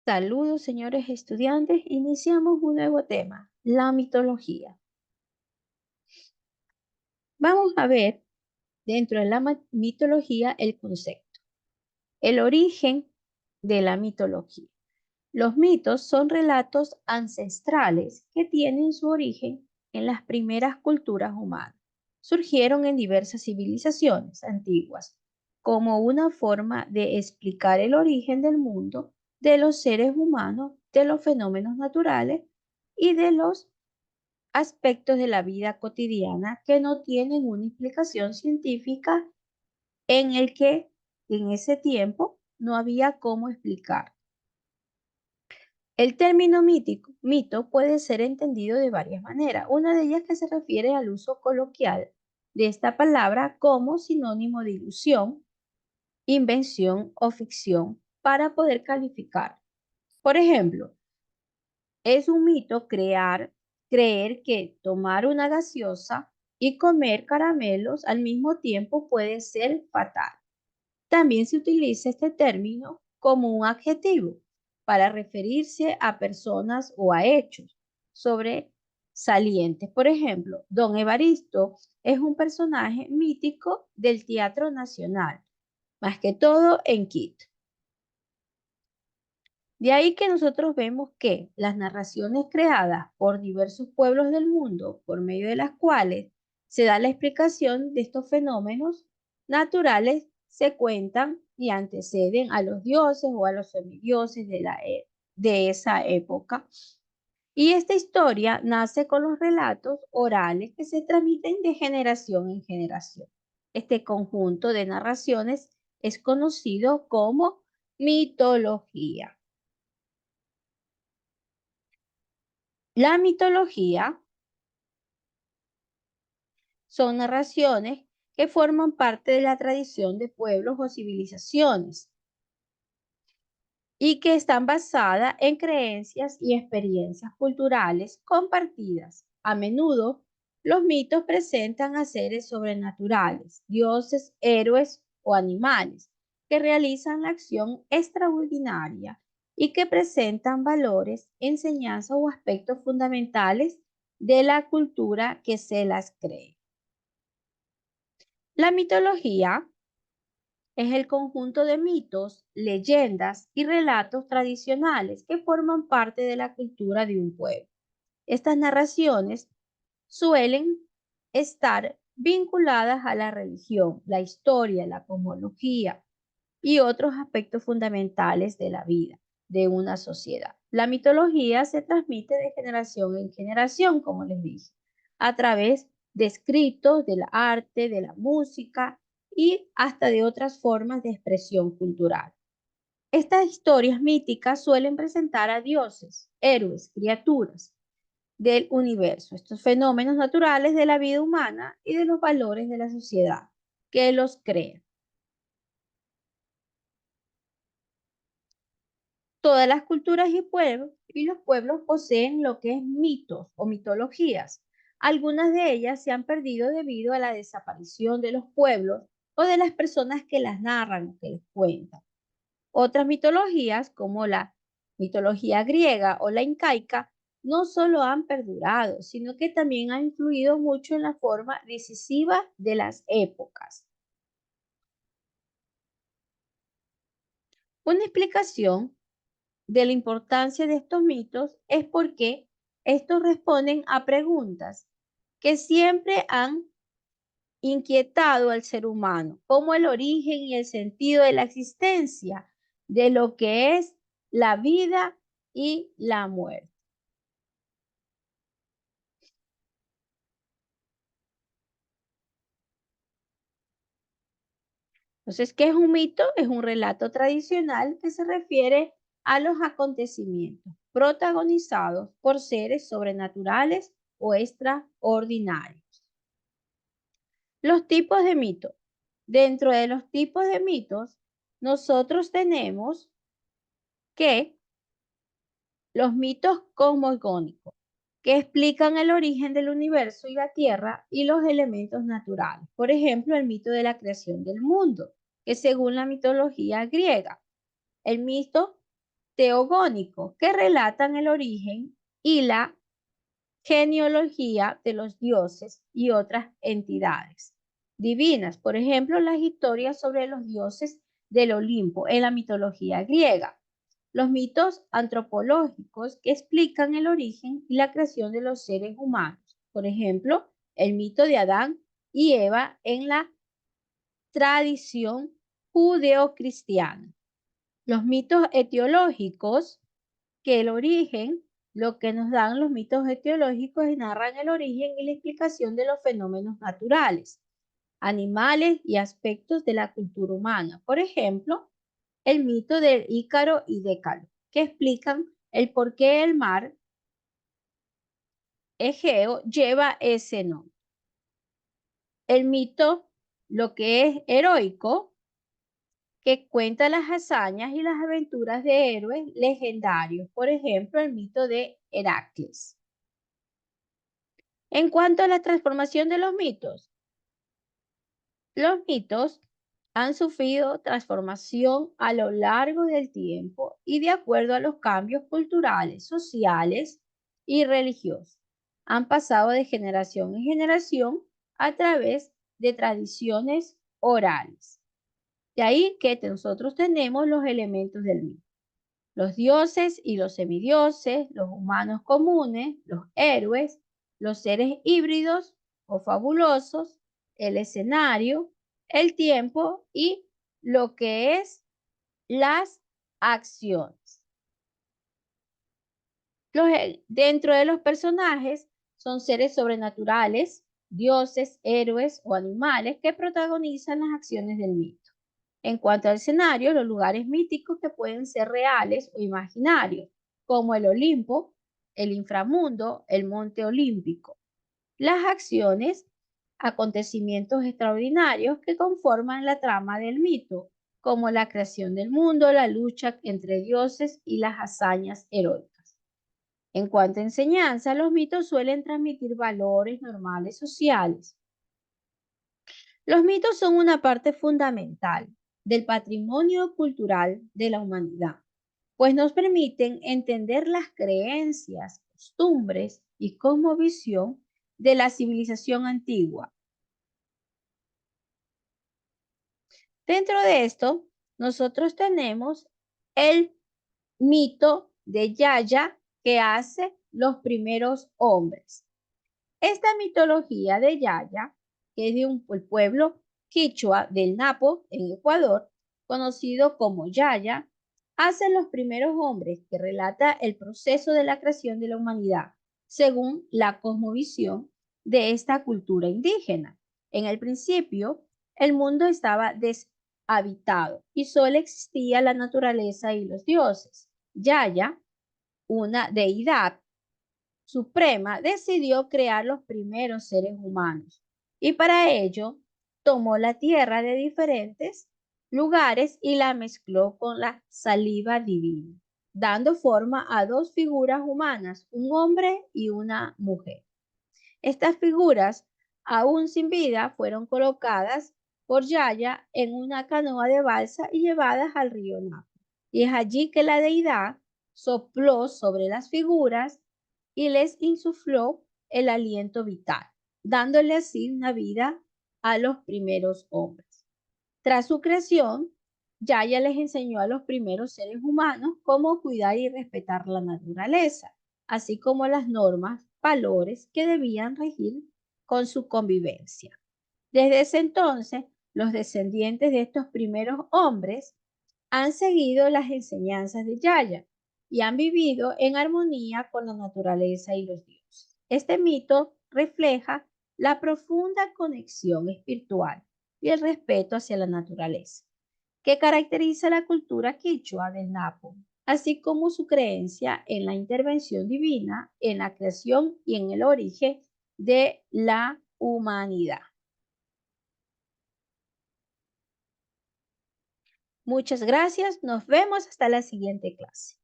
Saludos, señores estudiantes. Iniciamos un nuevo tema, la mitología. Vamos a ver dentro de la mitología el concepto, el origen de la mitología. Los mitos son relatos ancestrales que tienen su origen en las primeras culturas humanas. Surgieron en diversas civilizaciones antiguas como una forma de explicar el origen del mundo, de los seres humanos, de los fenómenos naturales y de los aspectos de la vida cotidiana que no tienen una explicación científica en el que en ese tiempo no había cómo explicar. El término mito puede ser entendido de varias maneras. Una de ellas que se refiere al uso coloquial de esta palabra como sinónimo de ilusión, invención o ficción para poder calificar. Por ejemplo, es un mito creer que tomar una gaseosa y comer caramelos al mismo tiempo puede ser fatal. También se utiliza este término como un adjetivo para referirse a personas o a hechos sobresalientes. Por ejemplo, Don Evaristo es un personaje mítico del Teatro Nacional, más que todo en Quito. De ahí que nosotros vemos que las narraciones creadas por diversos pueblos del mundo, por medio de las cuales se da la explicación de estos fenómenos naturales, se cuentan y anteceden a los dioses o a los semidioses de esa época. Y esta historia nace con los relatos orales que se transmiten de generación en generación. Este conjunto de narraciones es conocido como mitología. La mitología son narraciones que forman parte de la tradición de pueblos o civilizaciones y que están basadas en creencias y experiencias culturales compartidas. A menudo, los mitos presentan a seres sobrenaturales, dioses, héroes o animales que realizan la acción extraordinaria y que presentan valores, enseñanzas o aspectos fundamentales de la cultura que se las cree. La mitología es el conjunto de mitos, leyendas y relatos tradicionales que forman parte de la cultura de un pueblo. Estas narraciones suelen estar vinculadas a la religión, la historia, la cosmología y otros aspectos fundamentales de la vida de una sociedad. La mitología se transmite de generación en generación, como les dije, a través de escritos, del arte, de la música y hasta de otras formas de expresión cultural. Estas historias míticas suelen presentar a dioses, héroes, criaturas del universo, estos fenómenos naturales de la vida humana y de los valores de la sociedad que los crean. Todas las culturas y los pueblos poseen lo que es mitos o mitologías. Algunas de ellas se han perdido debido a la desaparición de los pueblos o de las personas que las narran o que les cuentan. Otras mitologías, como la mitología griega o la incaica, no solo han perdurado, sino que también han influido mucho en la forma decisiva de las épocas. Una explicación de la importancia de estos mitos es porque estos responden a preguntas que siempre han inquietado al ser humano, como el origen y el sentido de la existencia, de lo que es la vida y la muerte. Entonces, ¿qué es un mito? Es un relato tradicional que se refiere a los acontecimientos protagonizados por seres sobrenaturales o extraordinarios. Los tipos de mitos. Dentro de los tipos de mitos, nosotros tenemos que los mitos cosmogónicos, que explican el origen del universo y la Tierra y los elementos naturales. Por ejemplo, el mito de la creación del mundo, que según la mitología griega, el mito teogónicos que relatan el origen y la genealogía de los dioses y otras entidades divinas. Por ejemplo, las historias sobre los dioses del Olimpo en la mitología griega. Los mitos antropológicos que explican el origen y la creación de los seres humanos. Por ejemplo, el mito de Adán y Eva en la tradición judeocristiana. Los mitos etiológicos, que el origen, lo que nos dan los mitos etiológicos y narran el origen y la explicación de los fenómenos naturales, animales y aspectos de la cultura humana. Por ejemplo, el mito del Ícaro y Décalo, que explican el por qué el mar Egeo lleva ese nombre. El mito, lo que es heroico, que cuenta las hazañas y las aventuras de héroes legendarios, por ejemplo, el mito de Heracles. En cuanto a la transformación de los mitos han sufrido transformación a lo largo del tiempo y de acuerdo a los cambios culturales, sociales y religiosos. Han pasado de generación en generación a través de tradiciones orales. De ahí que nosotros tenemos los elementos del mito. Los dioses y los semidioses, los humanos comunes, los héroes, los seres híbridos o fabulosos, el escenario, el tiempo y lo que es las acciones. Dentro de los personajes son seres sobrenaturales, dioses, héroes o animales que protagonizan las acciones del mito. En cuanto al escenario, los lugares míticos que pueden ser reales o imaginarios, como el Olimpo, el inframundo, el monte olímpico. Las acciones, acontecimientos extraordinarios que conforman la trama del mito, como la creación del mundo, la lucha entre dioses y las hazañas heroicas. En cuanto a enseñanza, los mitos suelen transmitir valores normales sociales. Los mitos son una parte fundamental del patrimonio cultural de la humanidad, pues nos permiten entender las creencias, costumbres y cosmovisión de la civilización antigua. Dentro de esto, nosotros tenemos el mito de Yaya que hace los primeros hombres. Esta mitología de Yaya, que es de un pueblo quichua del Napo, en Ecuador, conocido como Yaya, hace los primeros hombres que relata el proceso de la creación de la humanidad, según la cosmovisión de esta cultura indígena. En el principio, el mundo estaba deshabitado y solo existía la naturaleza y los dioses. Yaya, una deidad suprema, decidió crear los primeros seres humanos y para ello tomó la tierra de diferentes lugares y la mezcló con la saliva divina, dando forma a dos figuras humanas, un hombre y una mujer. Estas figuras, aún sin vida, fueron colocadas por Yaya en una canoa de balsa y llevadas al río Napo. Y es allí que la deidad sopló sobre las figuras y les insufló el aliento vital, dándole así una vida a los primeros hombres. Tras su creación, Yaya les enseñó a los primeros seres humanos cómo cuidar y respetar la naturaleza, así como las normas, valores que debían regir con su convivencia. Desde ese entonces, los descendientes de estos primeros hombres han seguido las enseñanzas de Yaya y han vivido en armonía con la naturaleza y los dioses. Este mito refleja la profunda conexión espiritual y el respeto hacia la naturaleza, que caracteriza la cultura quichua del Napo, así como su creencia en la intervención divina en la creación y en el origen de la humanidad. Muchas gracias, nos vemos hasta la siguiente clase.